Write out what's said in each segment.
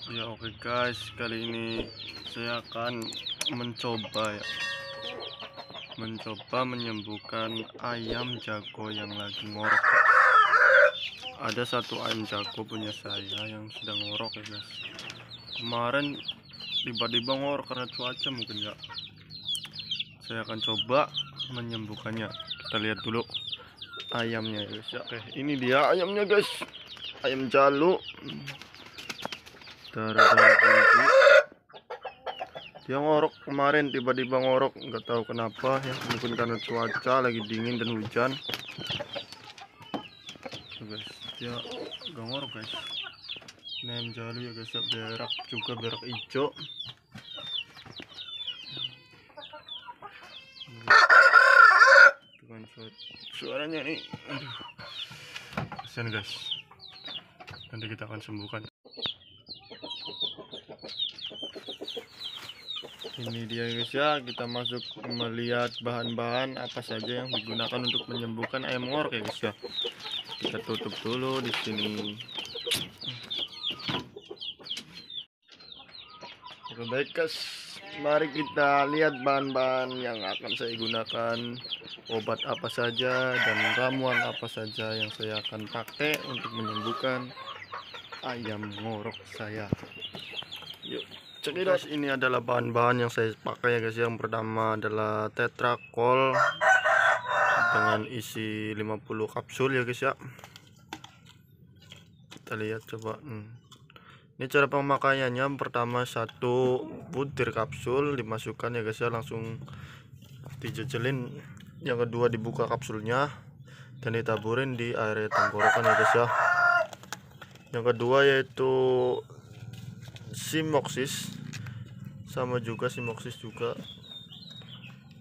Ya oke guys, kali ini saya akan mencoba menyembuhkan ayam jago yang lagi ngorok. Ada satu ayam jago punya saya yang sedang ngorok ya guys. Kemarin tiba-tiba ngorok karena cuaca mungkin ya. Saya akan coba menyembuhkannya. Kita lihat dulu ayamnya ya guys. Oke, ini dia ayamnya guys. Ayam jalu. Dia ngorok kemarin, tiba-tiba ngorok, nggak tahu kenapa ya, mungkin karena cuaca lagi dingin dan hujan. Guys, dia nggak ngorok guys. Ini ayam jalu ya guys, berak juga, berak hijau. Bukan suaranya nih, aduh, kasihan guys. Nanti kita akan sembuhkan. Ini dia guys ya, kita masuk melihat bahan-bahan apa saja yang digunakan untuk menyembuhkan ayam ngorok ya guys ya. Kita tutup dulu di sini. Oke baik guys, mari kita lihat bahan-bahan yang akan saya gunakan, obat apa saja dan ramuan apa saja yang saya akan pakai untuk menyembuhkan ayam ngorok saya. Yuk. Guys, ini adalah bahan-bahan yang saya pakai ya guys. Yang pertama adalah tetrakol dengan isi 50 kapsul ya guys ya. Kita lihat coba. Ini cara pemakaiannya. Pertama satu butir kapsul dimasukkan ya guys ya, langsung dijejelin. Yang kedua dibuka kapsulnya dan ditaburin di area tenggorokan ya guys ya. Yang kedua yaitu Simoxis, sama juga Simoxis juga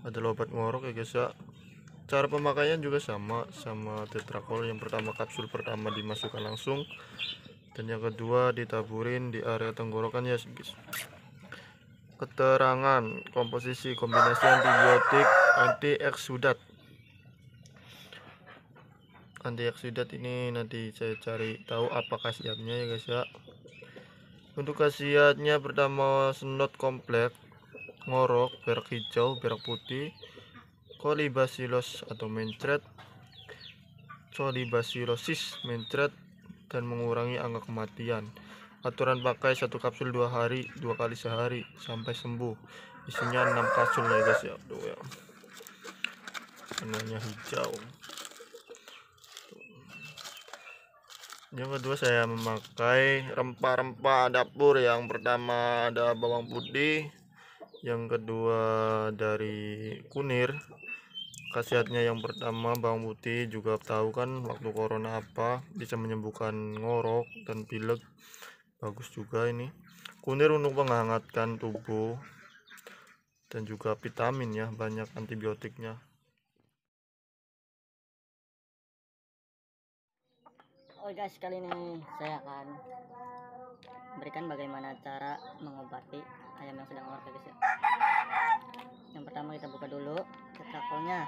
adalah obat ngorok ya guys ya. Cara pemakaian juga sama tetrakol. Yang pertama kapsul pertama dimasukkan langsung dan yang kedua ditaburin di area tenggorokan ya guys. Keterangan komposisi kombinasi antibiotik antioksidat ini nanti saya cari tahu apa khasiatnya ya guys ya. Untuk khasiatnya pertama senot kompleks, ngorok, berak hijau, berak putih, kolibasilos atau mencret, solibasilosis mencret, dan mengurangi angka kematian. Aturan pakai satu kapsul 2 kali sehari sampai sembuh. Isinya 6 kapsul ya guys ya. Tuh ya, warnanya hijau. Yang kedua saya memakai rempah-rempah dapur. Yang pertama ada bawang putih, yang kedua dari kunir. Khasiatnya yang pertama bawang putih juga tahu kan waktu corona apa, bisa menyembuhkan ngorok dan pilek. Bagus juga ini. Kunir untuk menghangatkan tubuh dan juga vitamin ya, banyak antibiotiknya. Oh guys, kali ini saya akan berikan bagaimana cara mengobati ayam yang sedang ngorok guys ya. Yang pertama kita buka dulu tetrakolnya.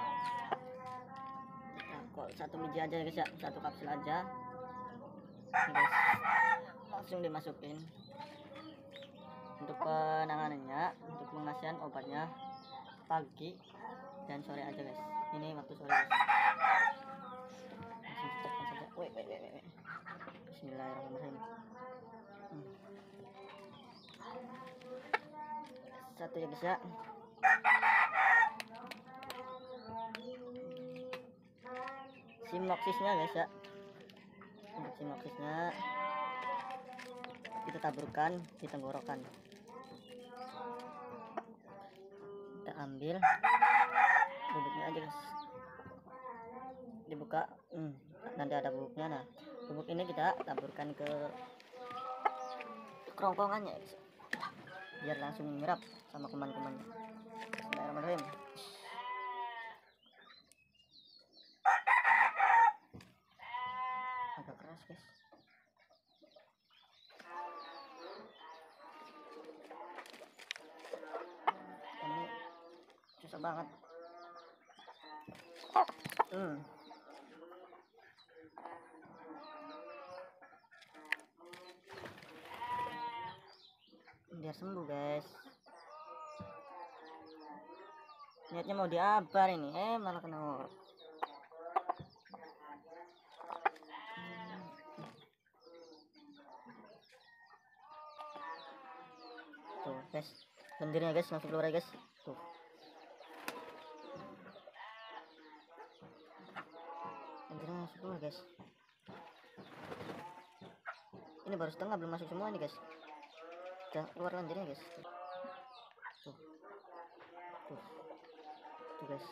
Tetrakol 1 biji aja guys ya, 1 kapsul aja. Ini guys, langsung dimasukin. Untuk penanganannya, untuk pengasihan obatnya pagi dan sore aja guys. Ini waktu sore guys. Langsung cecokkan saja. Wait. Bismillahirrahmanirrahim. Satu ya guys ya. Simoxisnya guys ya. Untuk simoxisnya kita taburkan di tenggorokan. Kita ambil bubuknya aja guys, dibuka. Nanti ada bubuknya. Nah, bubuk ini kita taburkan ke kerongkongannya guys, biar langsung menyerap sama kuman-kumannya. Bismillahirrahmanirrahim. Agak keras guys. Ini susah banget. biar sembuh guys. Niatnya mau diabar ini, malah kena ngorok. Tuh guys, lendirnya guys masuk keluar ya guys. Tuh, lendirnya masuk keluar guys. Ini baru setengah, belum masuk semua ini guys. Udah keluar lendirnya guys. Tuh, tuh guys,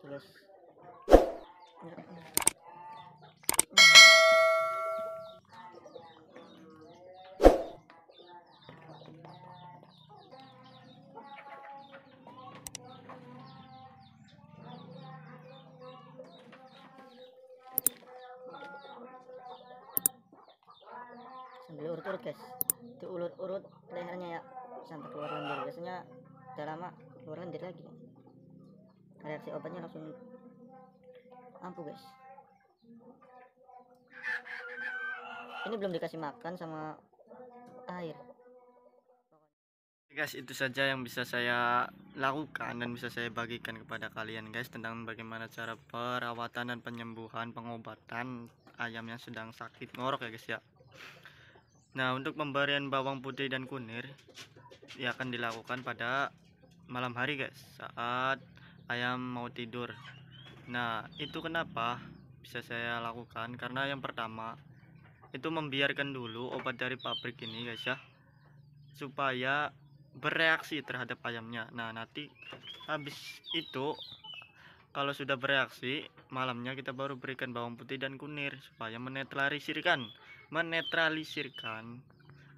tuh guys. Sambil urut-urut guys, itu urut-urut lehernya ya sampai keluar lendir. Biasanya udah lama keluar lendir lagi, reaksi obatnya langsung ampuh guys. Ini belum dikasih makan sama air. Guys, itu saja yang bisa saya lakukan dan bisa saya bagikan kepada kalian guys, tentang bagaimana cara perawatan dan penyembuhan pengobatan ayam yang sedang sakit ngorok ya guys ya. Nah, untuk pemberian bawang putih dan kunir ya akan dilakukan pada malam hari guys, saat ayam mau tidur. Nah, itu kenapa bisa saya lakukan, karena yang pertama itu membiarkan dulu obat dari pabrik ini guys ya, supaya bereaksi terhadap ayamnya. Nah, nanti habis itu kalau sudah bereaksi, malamnya kita baru berikan bawang putih dan kunir supaya menetralisirkan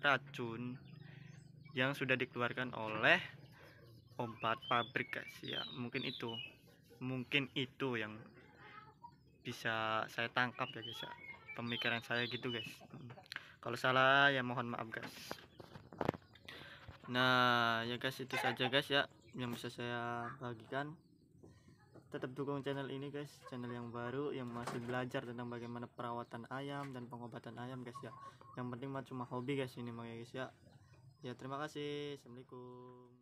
racun yang sudah dikeluarkan oleh obat pabrik guys ya. Mungkin itu yang bisa saya tangkap ya guys ya, pemikiran saya gitu guys. Kalau salah ya mohon maaf guys. Nah ya guys, itu saja guys ya yang bisa saya bagikan. Tetap dukung channel ini guys, channel yang baru yang masih belajar tentang bagaimana perawatan ayam dan pengobatan ayam guys ya. Yang penting mah cuma hobi guys ini mah ya guys ya. Ya terima kasih, assalamualaikum.